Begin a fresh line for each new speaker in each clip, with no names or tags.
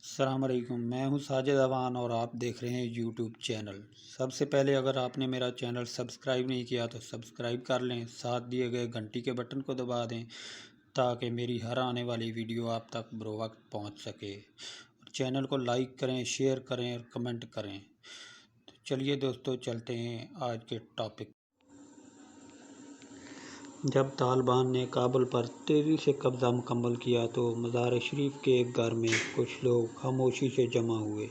السلام علیکم، میں ہوں ساجد اوان اور آپ دیکھ رہے ہیں یوٹیوب چینل۔ سب سے پہلے اگر آپ نے میرا چینل سبسکرائب نہیں کیا تو سبسکرائب کر لیں، ساتھ دیے گئے گھنٹی کے بٹن کو دبا دیں تاکہ میری ہر آنے والی ویڈیو آپ تک بروقت پہنچ سکے۔ اور چینل کو لائک کریں، شیئر کریں اور کمنٹ کریں۔ تو چلیے دوستو، چلتے ہیں آج کے ٹاپک۔ جب طالبان نے کابل پر تیزی سے قبضہ مکمل کیا تو مزار شریف کے ایک گھر میں کچھ لوگ خاموشی سے جمع ہوئے۔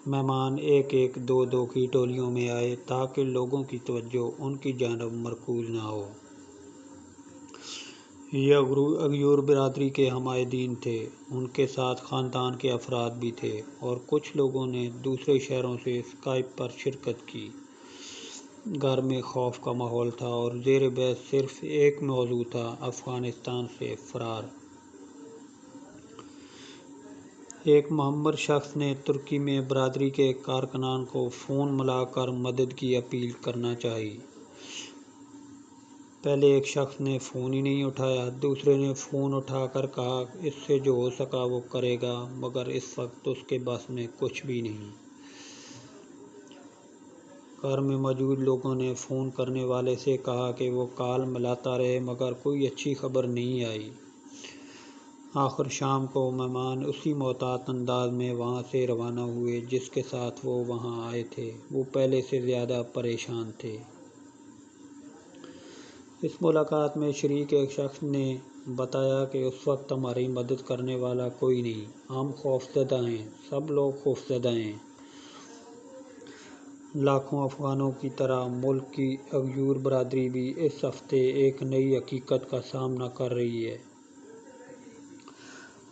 مہمان ایک ایک دو دو کی ٹولیوں میں آئے تاکہ لوگوں کی توجہ ان کی جانب مرکوز نہ ہو۔ یہ اغیور برادری کے حمایتین تھے، ان کے ساتھ خاندان کے افراد بھی تھے اور کچھ لوگوں نے دوسرے شہروں سے اسکائپ پر شرکت کی۔ گھر میں خوف کا ماحول تھا اور زیر بحث صرف ایک موضوع تھا: افغانستان سے فرار۔ ایک معمر شخص نے ترکی میں برادری کے کارکنان کو فون ملا کر مدد کی اپیل کرنا چاہی۔ پہلے ایک شخص نے فون ہی نہیں اٹھایا، دوسرے نے فون اٹھا کر کہا اس سے جو ہو سکا وہ کرے گا، مگر اس وقت اس کے بس میں کچھ بھی نہیں۔ گھر میں موجود لوگوں نے فون کرنے والے سے کہا کہ وہ کال ملاتا رہے مگر کوئی اچھی خبر نہیں آئی۔ آخر شام کو مہمان اسی محتاط انداز میں وہاں سے روانہ ہوئے جس کے ساتھ وہ وہاں آئے تھے۔ وہ پہلے سے زیادہ پریشان تھے۔ اس ملاقات میں شریک ایک شخص نے بتایا کہ اس وقت ہماری مدد کرنے والا کوئی نہیں، ہم خوفزدہ ہیں، سب لوگ خوفزدہ ہیں۔ لاکھوں افغانوں کی طرح ملک کی اغیور برادری بھی اس ہفتے ایک نئی حقیقت کا سامنا کر رہی ہے۔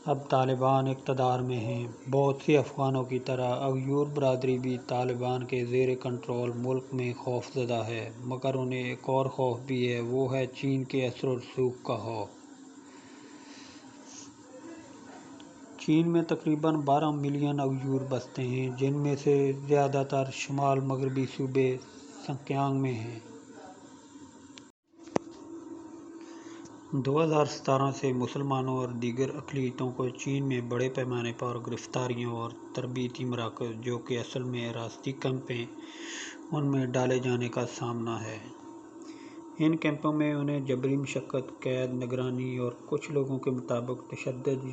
اب طالبان اقتدار میں ہیں۔ بہت سی افغانوں کی طرح اغیور برادری بھی طالبان کے زیر کنٹرول ملک میں خوفزدہ ہے، مگر انہیں ایک اور خوف بھی ہے، وہ ہے چین کے اثر و رسوخ کا خوف۔ چین میں تقریباً 12 ملین اغیور بستے ہیں، جن میں سے زیادہ تر شمال مغربی صوبے سنکیانگ میں ہیں۔ 2017 سے مسلمانوں اور دیگر اقلیتوں کو چین میں بڑے پیمانے پر گرفتاریوں اور تربیتی مراکز، جو کہ اصل میں حراستی کیمپ ہیں، ان میں ڈالے جانے کا سامنا ہے۔ ان کیمپوں میں انہیں جبری مشقت، قید، نگرانی اور کچھ لوگوں کے مطابق تشدد،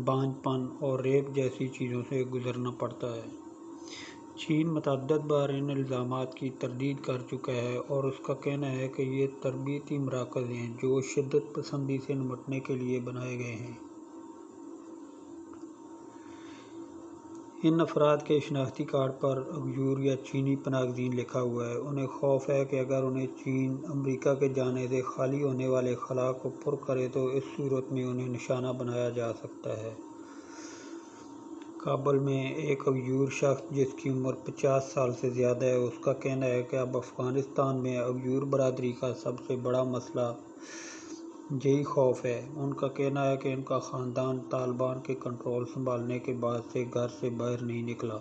بانجھ پن اور ریپ جیسی چیزوں سے گزرنا پڑتا ہے۔ چین متعدد بار ان الزامات کی تردید کر چکا ہے اور اس کا کہنا ہے کہ یہ تربیتی مراکز ہیں جو شدت پسندی سے نمٹنے کے لیے بنائے گئے ہیں۔ ان افراد کے شناختی کارڈ پر اغیور یا چینی پناہ گزین لکھا ہوا ہے۔ انہیں خوف ہے کہ اگر انہیں چین امریکہ کے جانے سے خالی ہونے والے خلا کو پر کرے تو اس صورت میں انہیں نشانہ بنایا جا سکتا ہے۔ کابل میں ایک اغیور شخص جس کی عمر 50 سال سے زیادہ ہے، اس کا کہنا ہے کہ اب افغانستان میں اغیور برادری کا سب سے بڑا مسئلہ یہی خوف ہے۔ ان کا کہنا ہے کہ ان کا خاندان طالبان کے کنٹرول سنبھالنے کے بعد سے گھر سے باہر نہیں نکلا۔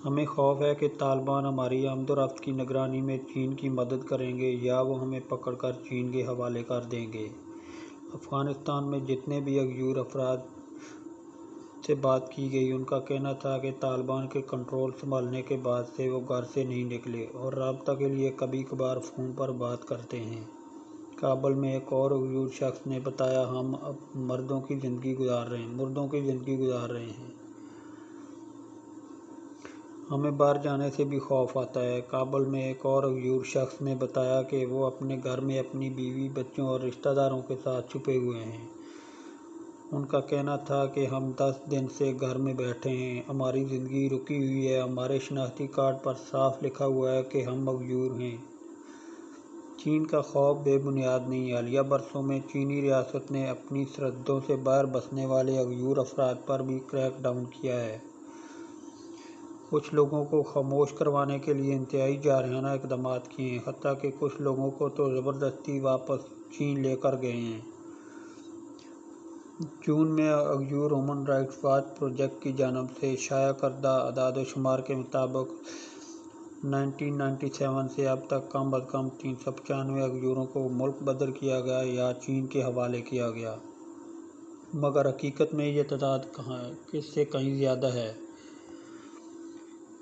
ہمیں خوف ہے کہ طالبان ہماری آمد و رفت کی نگرانی میں چین کی مدد کریں گے یا وہ ہمیں پکڑ کر چین کے حوالے کر دیں گے۔ افغانستان میں جتنے بھی اغیور افراد سے بات کی گئی، ان کا کہنا تھا کہ طالبان کے کنٹرول سنبھالنے کے بعد سے وہ گھر سے نہیں نکلے اور رابطہ کے لیے کبھی کبھار فون پر بات کرتے ہیں۔ کابل میں ایک اور اغیور شخص نے بتایا، ہم اب مردوں کی زندگی گزار رہے ہیں۔ ہمیں باہر جانے سے بھی خوف آتا ہے۔ کابل میں ایک اور اغیور شخص نے بتایا کہ وہ اپنے گھر میں اپنی بیوی، بچوں اور رشتہ داروں کے ساتھ چھپے ہوئے ہیں۔ ان کا کہنا تھا کہ ہم 10 دن سے گھر میں بیٹھے ہیں، ہماری زندگی رکی ہوئی ہے، ہمارے شناختی کارڈ پر صاف لکھا ہوا ہے کہ ہم اغیور ہیں۔ چین کا خوف بے بنیاد نہیں۔ حالیہ برسوں میں چینی ریاست نے اپنی سرحدوں سے باہر بسنے والے اغیور افراد پر بھی کریک ڈاؤن کیا ہے۔ کچھ لوگوں کو خاموش کروانے کے لیے انتہائی جارحانہ اقدامات کیے ہیں، حتیٰ کہ کچھ لوگوں کو تو زبردستی واپس چین لے کر گئے ہیں۔ جون میں اغیور ہیومن رائٹس واچ پروجیکٹ کی جانب سے شائع کردہ اعداد و شمار کے مطابق 1997 سے اب تک کم از کم 395 اغیوروں کو ملک بدر کیا گیا یا چین کے حوالے کیا گیا۔ مگر حقیقت میں یہ تعداد اس سے کہیں زیادہ ہے۔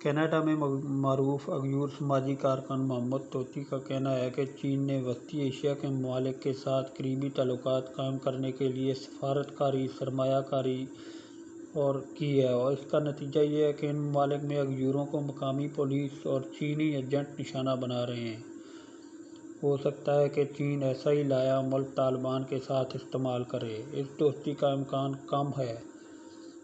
کینیڈا میں معروف اغیور سماجی کارکن محمد طوطی کا کہنا ہے کہ چین نے وسطی ایشیا کے ممالک کے ساتھ قریبی تعلقات قائم کرنے کے لیے سفارتکاری سرمایہ کاری کی ہے، اور اس کا نتیجہ یہ ہے کہ ان ممالک میں اغیوروں کو مقامی پولیس اور چینی ایجنٹ نشانہ بنا رہے ہیں۔ ہو سکتا ہے کہ چین ایسا ہی لایا عمل طالبان کے ساتھ استعمال کرے۔ اس دوستی کا امکان کم ہے۔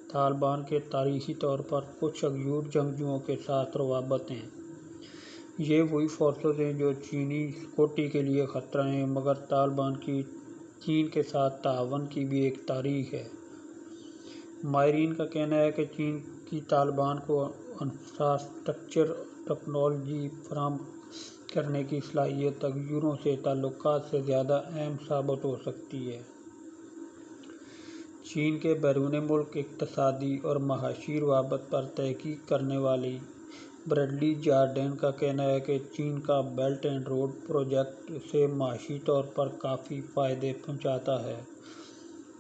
طالبان کے تاریخی طور پر کچھ اغیور جنگجوؤں کے ساتھ روابط ہیں۔ یہ وہی فورسز ہیں جو چینی سیکورٹی کے لیے خطرہ ہیں، مگر طالبان کی چین کے ساتھ تعاون کی بھی ایک تاریخ ہے۔ ماہرین کا کہنا ہے کہ چین کی طالبان کو انفراسٹرکچر ٹیکنالوجی فراہم کرنے کی صلاحیت اغیوروں سے تعلقات سے زیادہ اہم ثابت ہو سکتی ہے۔ چین کے بیرون ملک اقتصادی اور معاشی روابط پر تحقیق کرنے والی بریڈلی جارڈین کا کہنا ہے کہ چین کا بیلٹ اینڈ روڈ پروجیکٹ اسے معاشی طور پر کافی فائدے پہنچاتا ہے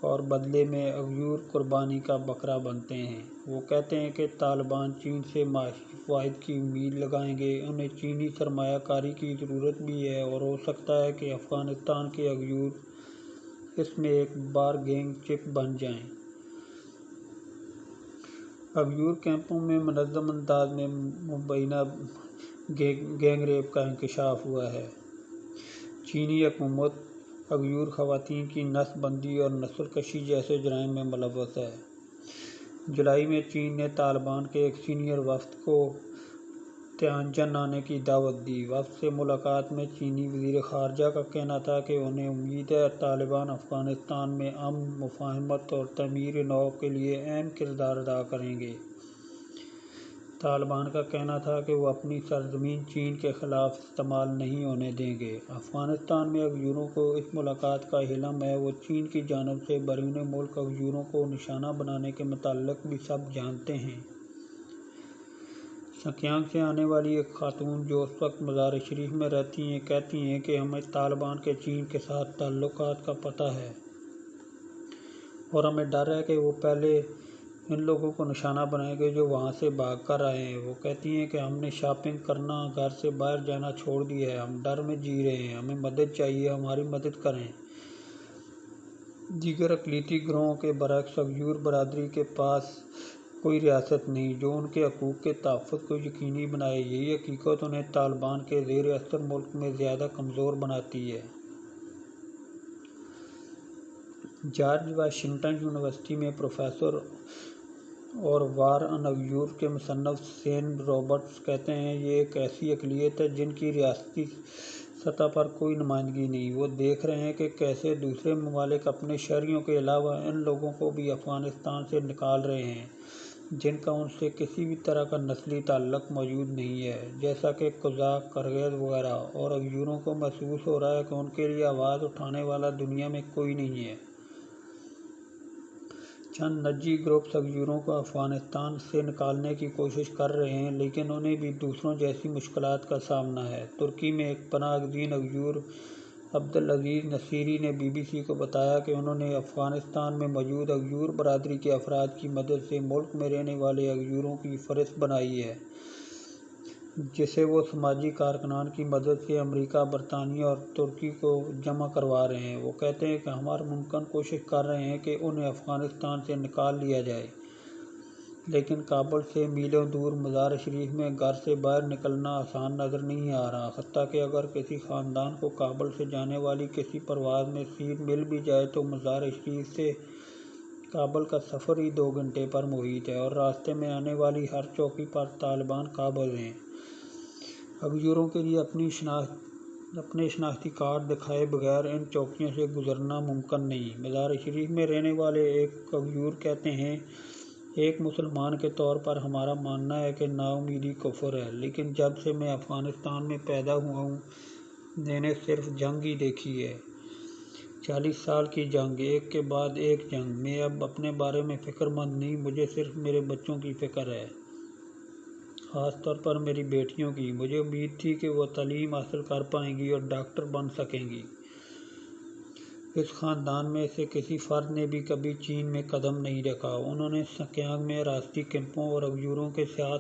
اور بدلے میں اغیور قربانی کا بکرا بنتے ہیں۔ وہ کہتے ہیں کہ طالبان چین سے معاشی فوائد کی امید لگائیں گے، انہیں چینی سرمایہ کاری کی ضرورت بھی ہے، اور ہو سکتا ہے کہ افغانستان کے اغیور اس میں ایک بارگیننگ چپ بن جائیں۔ اغیور کیمپوں میں منظم انداز میں مبینہ گینگ ریپ کا انکشاف ہوا ہے۔ چینی حکومت اغیور خواتین کی نسل بندی اور نسل کشی جیسے جرائم میں ملوث ہے۔ جولائی میں چین نے طالبان کے ایک سینئر وفد کو تیانجن آنے کی دعوت دی۔ وفد سے ملاقات میں چینی وزیر خارجہ کا کہنا تھا کہ انہیں امید ہے طالبان افغانستان میں امن، مفاہمت اور تعمیر نو کے لیے اہم کردار ادا کریں گے۔ طالبان کا کہنا تھا کہ وہ اپنی سرزمین چین کے خلاف استعمال نہیں ہونے دیں گے۔ افغانستان میں اغیوروں کو اس ملاقات کا علم ہے۔ وہ چین کی جانب سے بیرون ملک اغیوروں کو نشانہ بنانے کے متعلق بھی سب جانتے ہیں۔ سنکیانگ سے آنے والی ایک خاتون جو اس وقت مزار شریف میں رہتی ہیں، کہتی ہیں کہ ہمیں طالبان کے چین کے ساتھ تعلقات کا پتہ ہے اور ہمیں ڈر ہے کہ وہ پہلے ان لوگوں کو نشانہ بنائیں گے جو وہاں سے بھاگ کر آئے ہیں۔ وہ کہتی ہیں کہ ہم نے شاپنگ کرنا، گھر سے باہر جانا چھوڑ دیا ہے، ہم ڈر میں جی رہے ہیں، ہمیں مدد چاہیے، ہماری مدد کریں۔ دیگر اقلیتی گروہوں کے برعکس اغیور برادری کے پاس کوئی ریاست نہیں جو ان کے حقوق کے تحفظ کو یقینی بنائے۔ یہی حقیقت انہیں طالبان کے زیر اثر ملک میں زیادہ کمزور بناتی ہے۔ جارج واشنگٹن یونیورسٹی میں پروفیسر اور وار آن اغیور کے مصنف سین رابرٹس کہتے ہیں، یہ ایک ایسی اقلیت ہے جن کی ریاستی سطح پر کوئی نمائندگی نہیں۔ وہ دیکھ رہے ہیں کہ کیسے دوسرے ممالک اپنے شہریوں کے علاوہ ان لوگوں کو بھی افغانستان سے نکال رہے ہیں جن کا ان سے کسی بھی طرح کا نسلی تعلق موجود نہیں ہے، جیسا کہ قزاق، کرغیز وغیرہ، اور اغیوروں کو محسوس ہو رہا ہے کہ ان کے لیے آواز اٹھانے والا دنیا میں کوئی نہیں ہے۔ چند نجی گروپس اغیوروں کو افغانستان سے نکالنے کی کوشش کر رہے ہیں، لیکن انہیں بھی دوسروں جیسی مشکلات کا سامنا ہے۔ ترکی میں ایک پناہ گزین اغیور عبدالعزیز نصیری نے بی بی سی کو بتایا کہ انہوں نے افغانستان میں موجود اغیور برادری کے افراد کی مدد سے ملک میں رہنے والے اغیوروں کی فہرست بنائی ہے، جسے وہ سماجی کارکنان کی مدد سے امریکہ، برطانیہ اور ترکی کو جمع کروا رہے ہیں۔ وہ کہتے ہیں کہ ہم ہر ممکن کوشش کر رہے ہیں کہ انہیں افغانستان سے نکال لیا جائے، لیکن کابل سے میلوں دور مزار شریف میں گھر سے باہر نکلنا آسان نظر نہیں آ رہا، حتیٰ کہ اگر کسی خاندان کو کابل سے جانے والی کسی پرواز میں سیٹ مل بھی جائے تو مزار شریف سے کابل کا سفر ہی 2 گھنٹے پر محیط ہے، اور راستے میں آنے والی ہر چوکی پر طالبان قابض ہیں۔ اغیوروں کے لیے اپنے شناختی کارڈ دکھائے بغیر ان چوکیوں سے گزرنا ممکن نہیں۔ مزار شریف میں رہنے والے ایک اغیور کہتے ہیں، ایک مسلمان کے طور پر ہمارا ماننا ہے کہ نا امیدی کفر ہے، لیکن جب سے میں افغانستان میں پیدا ہوا ہوں میں نے صرف جنگ ہی دیکھی ہے، 40 سال کی جنگ، ایک کے بعد ایک جنگ۔ میں اب اپنے بارے میں فکر مند نہیں، مجھے صرف میرے بچوں کی فکر ہے، خاص طور پر میری بیٹیوں کی۔ مجھے امید تھی کہ وہ تعلیم حاصل کر پائیں گی اور ڈاکٹر بن سکیں گی۔ اس خاندان میں سے کسی فرد نے بھی کبھی چین میں قدم نہیں رکھا۔ انہوں نے سنکیانگ میں ریاستی کیمپوں اور ایوئروں کے ساتھ